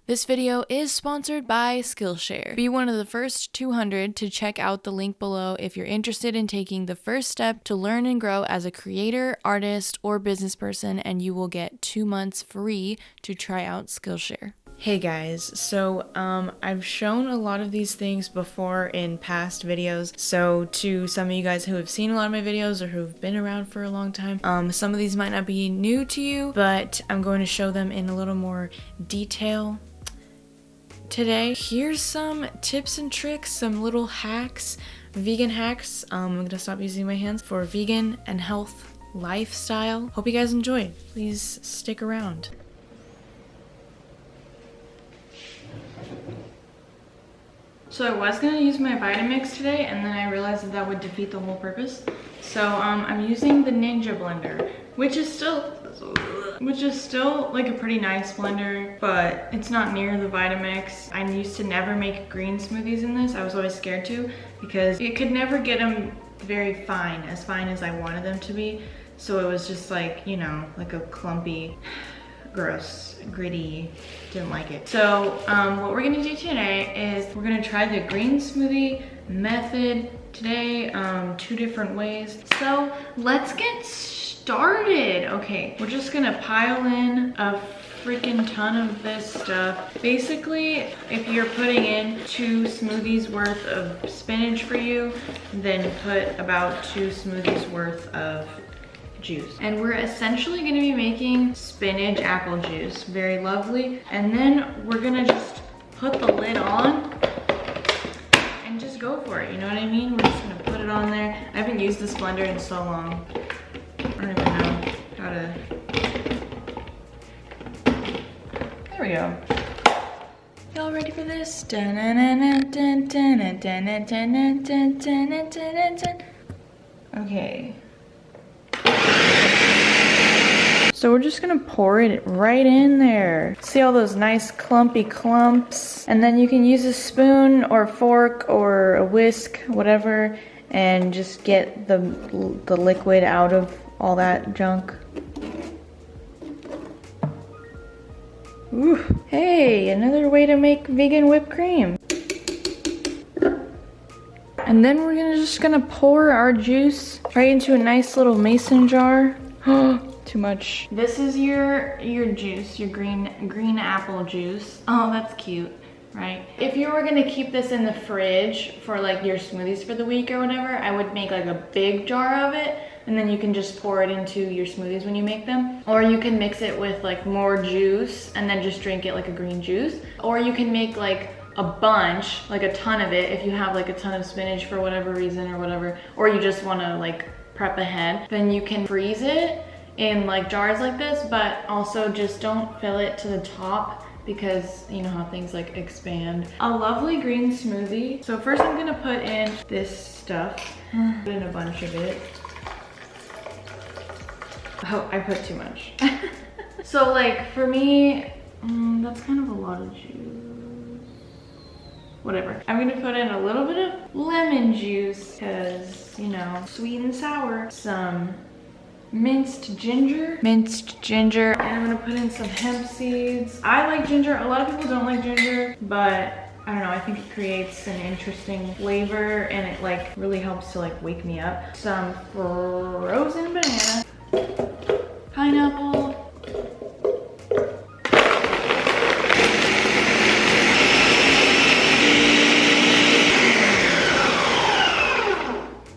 This video is sponsored by Skillshare. Be one of the first 200 to check out the link below if you're interested in taking the first step to learn and grow as a creator, artist, or business person, and you will get 2 months free to try out Skillshare. Hey guys, so I've shown a lot of these things before in past videos, so to some of you guys who have seen a lot of my videos or who've been around for a long time, some of these might not be new to you, but I'm going to show them in a little more detail today. Here's some tips and tricks, some little hacks, vegan hacks. I'm gonna stop using my hands for vegan and health lifestyle. Hope you guys enjoy. Please stick around. So I was gonna use my Vitamix today, and then I realized that would defeat the whole purpose. So I'm using the Ninja blender, which is still like a pretty nice blender, but it's not near the Vitamix. I used to never make green smoothies in this. I was always scared to because it could never get them very fine as I wanted them to be. So it was just like, you know, like a clumpy, gross, gritty, didn't like it. So what we're gonna do today is we're gonna try the green smoothie method today, 2 different ways. So let's get started. Okay, we're just gonna pile in a freaking ton of this stuff. Basically, if you're putting in 2 smoothies worth of spinach for you, then put about 2 smoothies worth of juice. And we're essentially gonna be making spinach apple juice. Very lovely. And then we're gonna just put the lid on and just go for it, you know what I mean? We're just gonna put it on there. I haven't used this blender in so long. I don't even know how to... There we go. Y'all ready for this? Okay. So we're just gonna pour it right in there. See all those nice clumpy clumps? And then you can use a spoon or a fork or a whisk, whatever, and just get the liquid out of all that junk. Ooh, hey, another way to make vegan whipped cream. And then we're just gonna pour our juice right into a nice little mason jar. Too much. This is your juice, your green apple juice. Oh, that's cute, right? If you were gonna keep this in the fridge for like your smoothies for the week or whatever, I would make like a big jar of it, and then you can just pour it into your smoothies when you make them. Or you can mix it with like more juice and then just drink it like a green juice. Or you can make like a bunch, like a ton of it, if you have like a ton of spinach for whatever reason or whatever, or you just wanna like prep ahead, then you can freeze it in like jars like this, but also just don't fill it to the top because you know how things like expand. A lovely green smoothie. So first I'm gonna put in this stuff. Put in a bunch of it. Oh, I put too much. So like for me, that's kind of a lot of juice. Whatever. I'm gonna put in a little bit of lemon juice because, you know, sweet and sour. Some minced ginger, and I'm gonna put in some hemp seeds. I like ginger. A lot of people don't like ginger, but I don't know, I think it creates an interesting flavor and it like really helps to like wake me up. Some frozen banana, pineapple,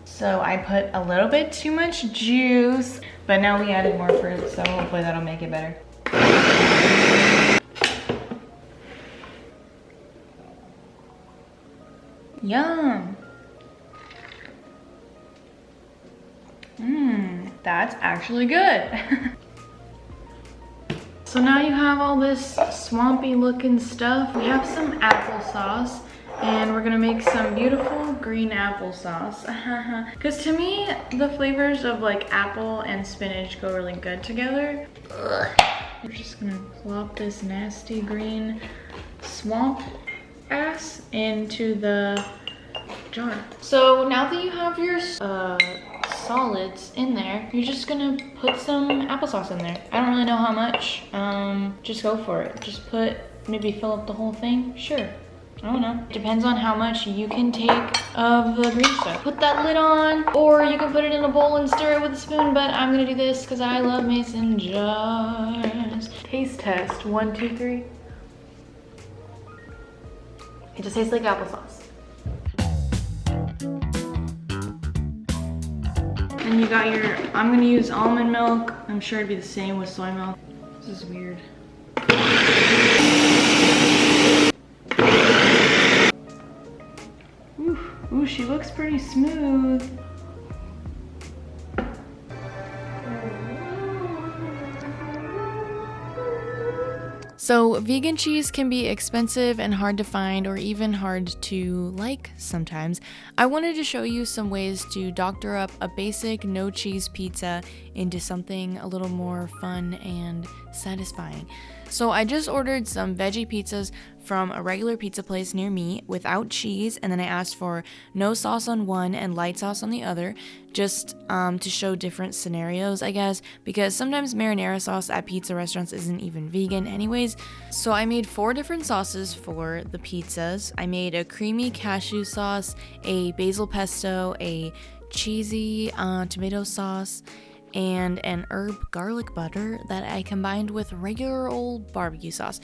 so I put a little bit too much juice, but now we added more fruit, so hopefully that'll make it better. Yum. That's actually good. So now you have all this swampy looking stuff. We have some applesauce. And we're gonna make some beautiful green applesauce. Because to me, the flavors of like apple and spinach go really good together. We're just gonna plop this nasty green swamp ass into the jar. So now that you have your solids in there, you're just gonna put some applesauce in there. I don't really know how much, just go for it. Just put Maybe fill up the whole thing? Sure. I don't know. It depends on how much you can take of the green stuff. Put that lid on, or you can put it in a bowl and stir it with a spoon, but I'm gonna do this because I love mason jars. Taste test, 1, 2, 3. It just tastes like applesauce. And you got your, I'm gonna use almond milk. I'm sure it'd be the same with soy milk. This is weird. Ooh, she looks pretty smooth. So vegan cheese can be expensive and hard to find, or even hard to like sometimes. I wanted to show you some ways to doctor up a basic no cheese pizza into something a little more fun and satisfying. So I just ordered some veggie pizzas from a regular pizza place near me without cheese, and then I asked for no sauce on one and light sauce on the other, just to show different scenarios, I guess, because sometimes marinara sauce at pizza restaurants isn't even vegan anyways. So I made 4 different sauces for the pizzas. I made a creamy cashew sauce, a basil pesto, a cheesy tomato sauce, and an herb garlic butter that I combined with regular old barbecue sauce.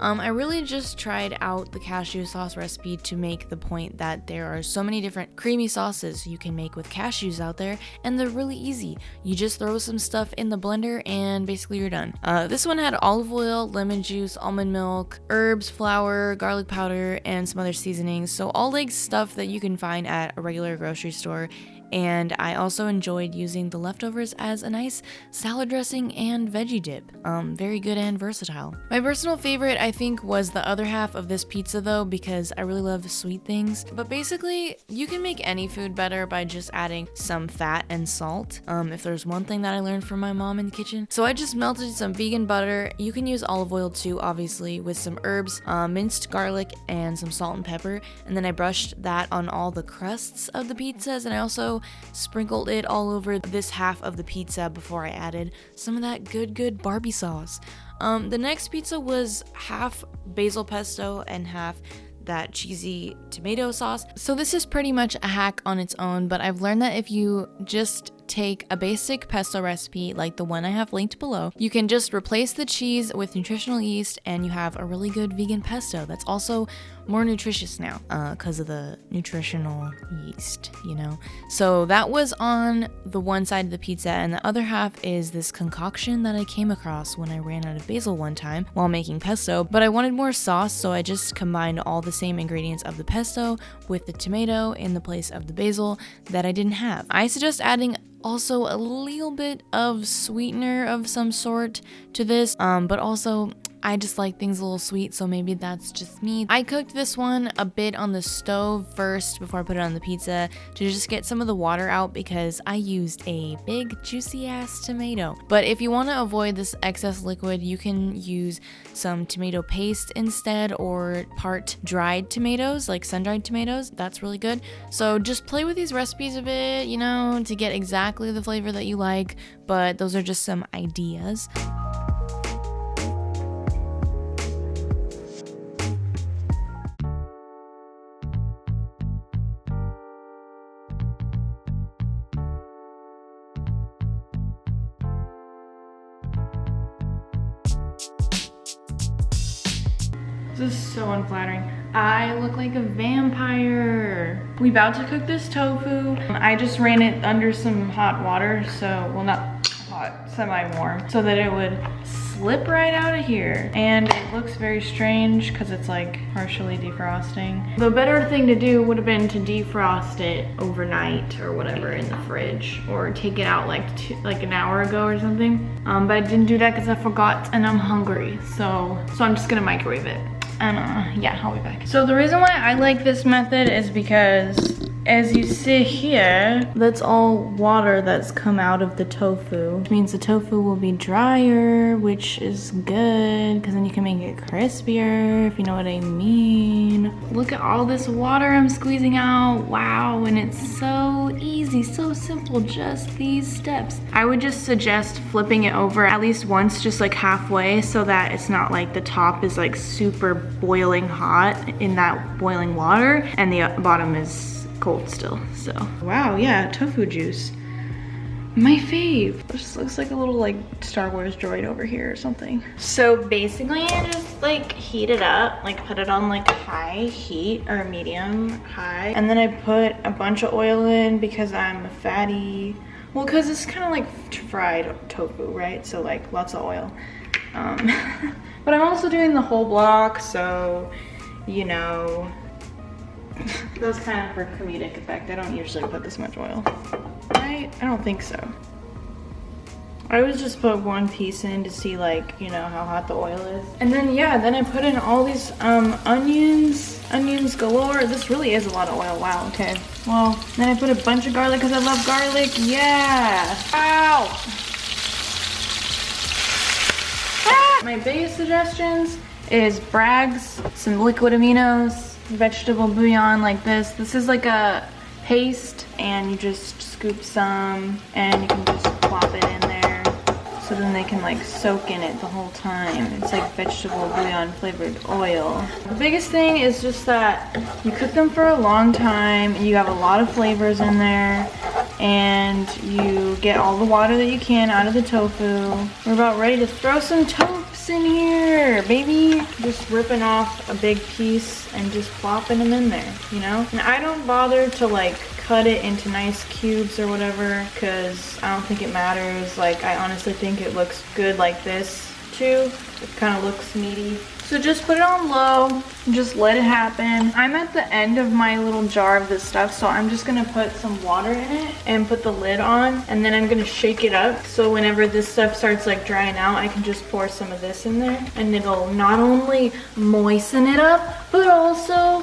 I really just tried out the cashew sauce recipe to make the point that there are so many different creamy sauces you can make with cashews out there, and they're really easy. You just throw some stuff in the blender and basically you're done. This one had olive oil, lemon juice, almond milk, herbs, flour, garlic powder, and some other seasonings. So all like stuff that you can find at a regular grocery store. And I also enjoyed using the leftovers as a nice salad dressing and veggie dip. Very good and versatile. My personal favorite, I think, was the other half of this pizza though, because I really love sweet things. But basically, you can make any food better by just adding some fat and salt. If there's one thing that I learned from my mom in the kitchen. So I just melted some vegan butter. You can use olive oil too, obviously, with some herbs, minced garlic, and some salt and pepper. And then I brushed that on all the crusts of the pizzas, and I also sprinkled it all over this half of the pizza before I added some of that good Barbie sauce. The next pizza was half basil pesto and half that cheesy tomato sauce. So this is pretty much a hack on its own, but I've learned that if you just take a basic pesto recipe like the one I have linked below, you can just replace the cheese with nutritional yeast and you have a really good vegan pesto that's also more nutritious now because of the nutritional yeast, you know? So that was on the one side of the pizza, and the other half is this concoction that I came across when I ran out of basil one time while making pesto, but I wanted more sauce, so I just combined all the same ingredients of the pesto with the tomato in the place of the basil that I didn't have. I suggest adding also a little bit of sweetener of some sort to this, but also I just like things a little sweet, so maybe that's just me. I cooked this one a bit on the stove first before I put it on the pizza to just get some of the water out because I used a big juicy ass tomato. But if you want to avoid this excess liquid, you can use some tomato paste instead, or part dried tomatoes, like sun-dried tomatoes. That's really good. So just play with these recipes a bit, you know, to get exactly the flavor that you like, but those are just some ideas. This is so unflattering. I look like a vampire. We about to cook this tofu. I just ran it under some hot water, so, well, not hot, semi-warm, so that it would slip right out of here. And it looks very strange because it's like partially defrosting. The better thing to do would have been to defrost it overnight or whatever in the fridge, or take it out like an hour ago or something. But I didn't do that because I forgot and I'm hungry. So I'm just gonna microwave it. And yeah, I'll be back. So the reason why I like this method is because as you see here, that's all water that's come out of the tofu. Which means the tofu will be drier, which is good, because then you can make it crispier, if you know what I mean. Look at all this water I'm squeezing out. Wow, and it's so easy, so simple, just these steps. I would just suggest flipping it over at least once, just like halfway, so that it's not like the top is like super boiling hot in that boiling water and the bottom is cold still. So wow, yeah, tofu juice, my fave. This looks like a little like Star Wars droid over here or something. So basically I just like heat it up, like put it on like high heat or medium high, and then I put a bunch of oil in because I'm a fatty. Well, because it's kind of like fried tofu, right? So like lots of oil. But I'm also doing the whole block, so you know, that's kind of for comedic effect. I don't usually put this much oil, right? I don't think so. I always just put one piece in to see, like, you know, how hot the oil is. And then yeah, then I put in all these onions galore. This really is a lot of oil. Wow, okay. Well, then I put a bunch of garlic because I love garlic. Yeah. Ow. My biggest suggestions is Bragg's, some liquid aminos, vegetable bouillon like this. This is like a paste, and you just scoop some and you can just plop it in there, so then they can like soak in it the whole time. It's like vegetable bouillon flavored oil. The biggest thing is just that you cook them for a long time, you have a lot of flavors in there, and you get all the water that you can out of the tofu. We're about ready to throw some tofu in here, baby. Just ripping off a big piece and just plopping them in there, you know? And I don't bother to like cut it into nice cubes or whatever, because I don't think it matters. Like, I honestly think it looks good like this too. It kind of looks meaty. So just put it on low, just let it happen. I'm at the end of my little jar of this stuff, so I'm just gonna put some water in it and put the lid on, and then I'm gonna shake it up, so whenever this stuff starts like drying out, I can just pour some of this in there, and it'll not only moisten it up, but also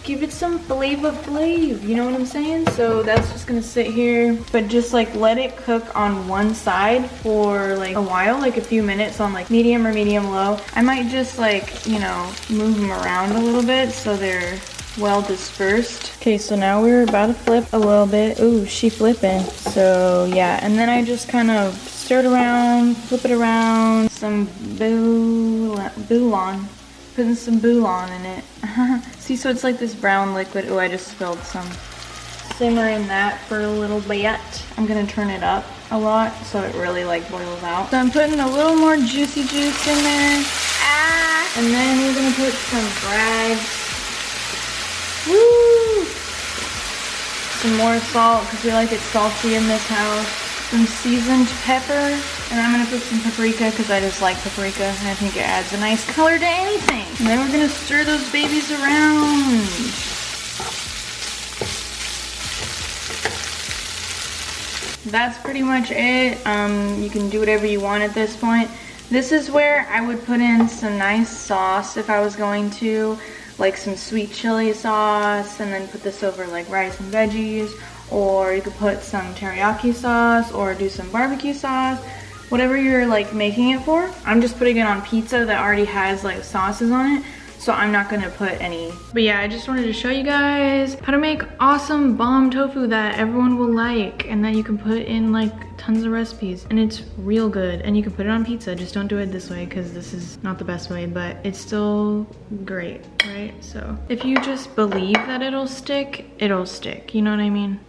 give it some flav, you know what I'm saying? So that's just gonna sit here, but just like let it cook on one side for like a while, like a few minutes on like medium or medium low. I might just like, you know, move them around a little bit so they're well dispersed. Okay, so now we're about to flip a little bit. Ooh, she flipping. So yeah, and then I just kind of stir it around, flip it around, some bouillon. Putting some bouillon in it. See, so it's like this brown liquid. Oh, I just spilled some. Simmering that for a little bit. I'm gonna turn it up a lot so it really like boils out. So I'm putting a little more juicy juice in there. Ah! And then we're gonna put some Bragg's. Woo! Some more salt because we like it salty in this house. Some seasoned pepper, and I'm gonna put some paprika because I just like paprika and I think it adds a nice color to anything. And then we're gonna stir those babies around. That's pretty much it. You can do whatever you want at this point. This is where I would put in some nice sauce if I was going to, like some sweet chili sauce, and then put this over like rice and veggies. Or you could put some teriyaki sauce or do some barbecue sauce, whatever you're like making it for. I'm just putting it on pizza that already has like sauces on it, so I'm not gonna put any. But yeah, I just wanted to show you guys how to make awesome bomb tofu that everyone will like and that you can put in like tons of recipes, and it's real good. And you can put it on pizza, just don't do it this way because this is not the best way, but it's still great, right? So if you just believe that it'll stick, you know what I mean?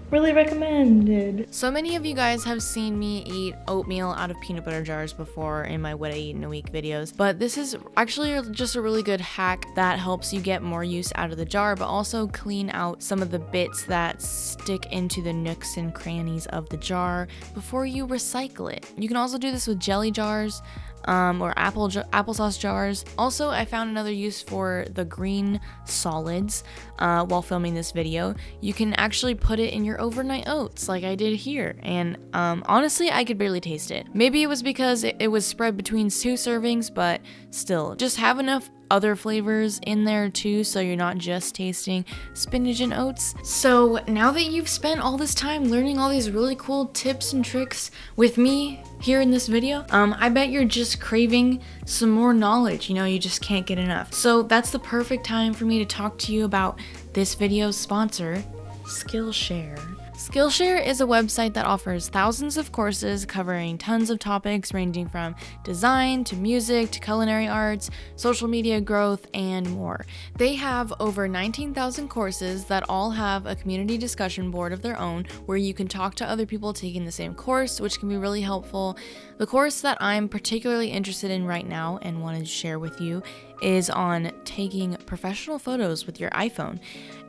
Really recommended. So many of you guys have seen me eat oatmeal out of peanut butter jars before in my what I eat in a week videos, but this is actually just a really good hack that helps you get more use out of the jar, but also clean out some of the bits that stick into the nooks and crannies of the jar before you recycle it. You can also do this with jelly jars. or applesauce jars. Also, I found another use for the green solids while filming this video. You can actually put it in your overnight oats like I did here, and honestly, I could barely taste it. Maybe it was because it was spread between 2 servings, but still, just have enough other flavors in there too, so you're not just tasting spinach and oats. So now that you've spent all this time learning all these really cool tips and tricks with me here in this video, I bet you're just craving some more knowledge. You know, you just can't get enough. So that's the perfect time for me to talk to you about this video's sponsor, Skillshare. Skillshare is a website that offers thousands of courses covering tons of topics ranging from design to music to culinary arts, social media growth, and more. They have over 19,000 courses that all have a community discussion board of their own where you can talk to other people taking the same course, which can be really helpful. The course that I'm particularly interested in right now and wanted to share with you is on taking professional photos with your iPhone.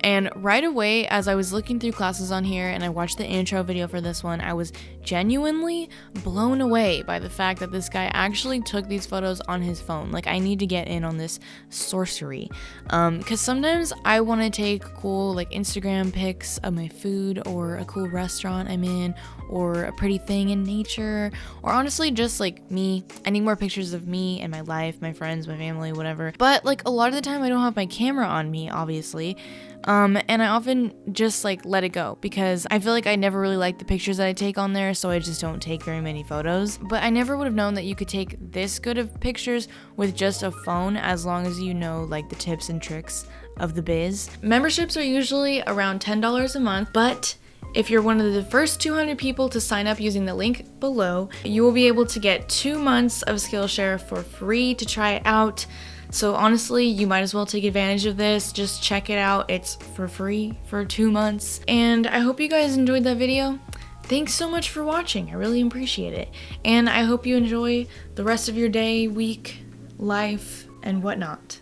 And right away, as I was looking through classes on here and I watched the intro video for this one, I was genuinely blown away by the fact that this guy actually took these photos on his phone. Like, I need to get in on this sorcery. Because sometimes I want to take cool like Instagram pics of my food or a cool restaurant I'm in or a pretty thing in nature, or honestly just like me. I need more pictures of me and my life, my friends, my family, whatever. But like a lot of the time I don't have my camera on me, obviously. And I often just like let it go because I feel like I never really like the pictures that I take on there, so I just don't take very many photos. But I never would have known that you could take this good of pictures with just a phone as long as you know like the tips and tricks of the biz. Memberships are usually around $10 a month, but if you're one of the first 200 people to sign up using the link below, you will be able to get 2 months of Skillshare for free to try it out. So honestly, you might as well take advantage of this. Just check it out. It's for free for 2 months. And I hope you guys enjoyed that video. Thanks so much for watching. I really appreciate it. And I hope you enjoy the rest of your day, week, life, and whatnot.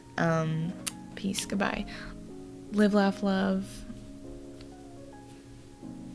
Peace. Goodbye. Live, laugh, love.